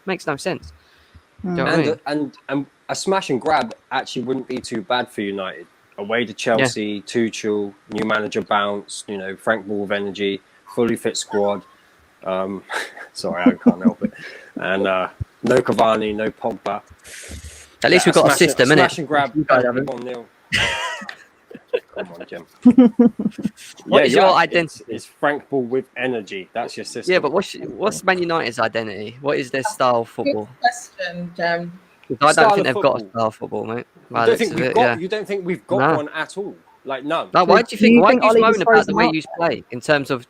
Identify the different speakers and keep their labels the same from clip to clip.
Speaker 1: Makes no sense.
Speaker 2: Mm.
Speaker 1: Do you know what I mean?
Speaker 3: And a smash and grab actually wouldn't be too bad for United. Away to Chelsea, Tuchel, new manager bounce, you know, Frank Ball with energy, fully fit squad. Sorry, I can't help it. And no Cavani, no Pogba.
Speaker 1: At least we've got a system, innit?
Speaker 3: Smash and grab,
Speaker 1: You guys haven't.
Speaker 3: 1-0. Come on, Jim.
Speaker 1: What is your identity?
Speaker 3: It's Frank Ball with energy. That's your system.
Speaker 1: Yeah, but what's Man United's identity? What is their style of football?
Speaker 2: Good question, Jem.
Speaker 1: I
Speaker 3: Style
Speaker 1: don't think
Speaker 3: of
Speaker 1: they've got a
Speaker 3: football.
Speaker 1: style of football, mate.
Speaker 3: You don't think we've got one at all? Like none?
Speaker 1: No, why do you think? Why do you
Speaker 2: Ole
Speaker 1: moan
Speaker 2: just
Speaker 1: about
Speaker 2: throws
Speaker 1: the
Speaker 2: them
Speaker 1: way
Speaker 2: up?
Speaker 1: you play in terms of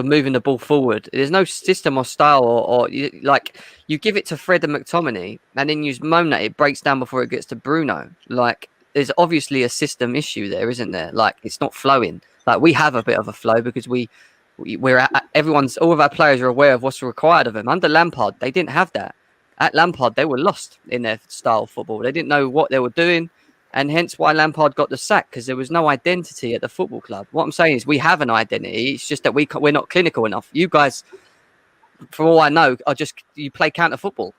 Speaker 1: moving the ball forward? There's no system or style, or like you give it to Fred and McTominay, and then you moan that it breaks down before it gets to Bruno. Like there's obviously a system issue there, isn't there? Like it's not flowing. Like we have a bit of a flow because all of our players are aware of what's required of them. Under Lampard, they didn't have that. At Lampard, they were lost in their style of football. They didn't know what they were doing, and hence why Lampard got the sack, because there was no identity at the football club. What I'm saying is we have an identity. It's just that we're not clinical enough. You guys, for all I know, you play counter football.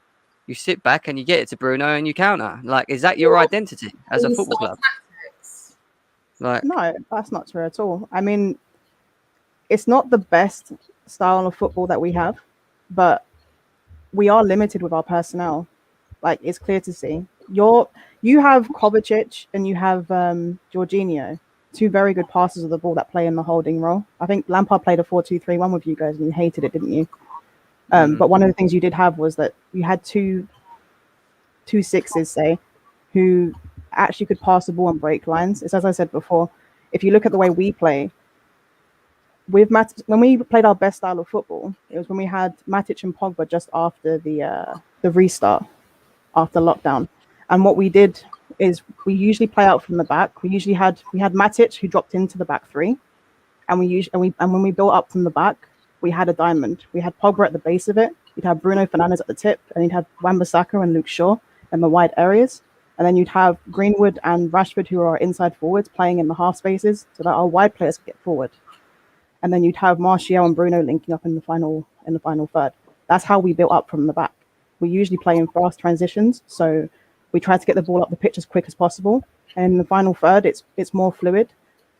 Speaker 1: You sit back and you get it to Bruno and you counter. Like, is that your identity as a football club? Like,
Speaker 2: No, that's not true at all. I mean, it's not the best style of football that we have, but we are limited with our personnel. Like, it's clear to see. You have Kovacic and you have Jorginho, two very good passers of the ball that play in the holding role. I think Lampard played a 4-2-3-1 with you guys and you hated it, didn't you? But one of the things you did have was that you had two sixes, say, who actually could pass the ball and break lines. It's as I said before, if you look at the way we play, with when we played our best style of football, it was when we had Matic and Pogba just after the restart, after lockdown. And what we did is we usually play out from the back. We had Matic who dropped into the back three, and when we built up from the back, we had a diamond. We had Pogba at the base of it. You'd have Bruno Fernandes at the tip, and you'd have Wan-Bissaka and Luke Shaw in the wide areas. And then you'd have Greenwood and Rashford, who are inside forwards, playing in the half spaces so that our wide players could get forward. And then you'd have Martial and Bruno linking up in the final third. That's how we built up from the back. We usually play in fast transitions, so we try to get the ball up the pitch as quick as possible. And in the final third, it's more fluid.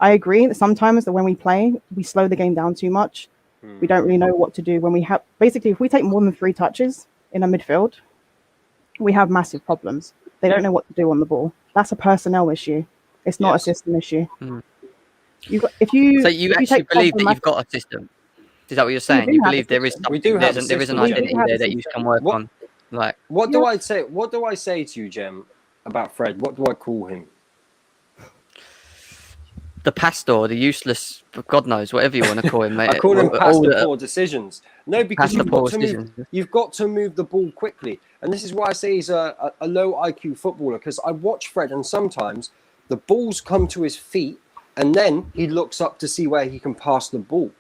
Speaker 2: I agree that sometimes that when we play, we slow the game down too much. We don't really know what to do when we have. Basically, if we take more than 3 touches in a midfield, we have massive problems. They don't know what to do on the ball. That's a personnel issue. It's not a system issue. If you
Speaker 1: actually believe that you've got a system? Is that what you're saying? You believe there is something, there is an identity there that you can work on? Like,
Speaker 3: what do I say? What do I say to you, Jem, about Fred? What do I call him?
Speaker 1: The pastor, the useless, God knows, whatever you want to call him, mate.
Speaker 3: I call him pastor poor decisions. No, because you've got to move the ball quickly. And this is why I say he's a low IQ footballer, because I watch Fred and sometimes the balls come to his feet and then he looks up to see where he can pass the ball.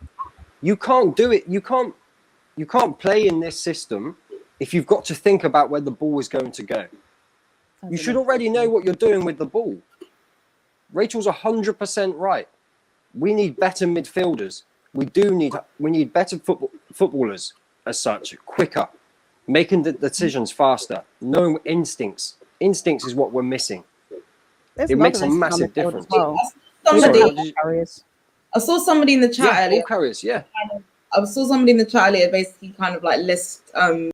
Speaker 3: You can't do it. You can't play in this system if you've got to think about where the ball is going to go. You should already know what you're doing with the ball. Rachel's 100% right. We need better midfielders. We need better footballers as such, quicker, making the decisions faster, knowing instincts. Instincts is what we're missing. It makes a massive difference.
Speaker 2: Well.
Speaker 4: I saw somebody in the chat earlier.
Speaker 3: Ball carriers, yeah.
Speaker 4: I saw somebody in the chat earlier basically kind of like list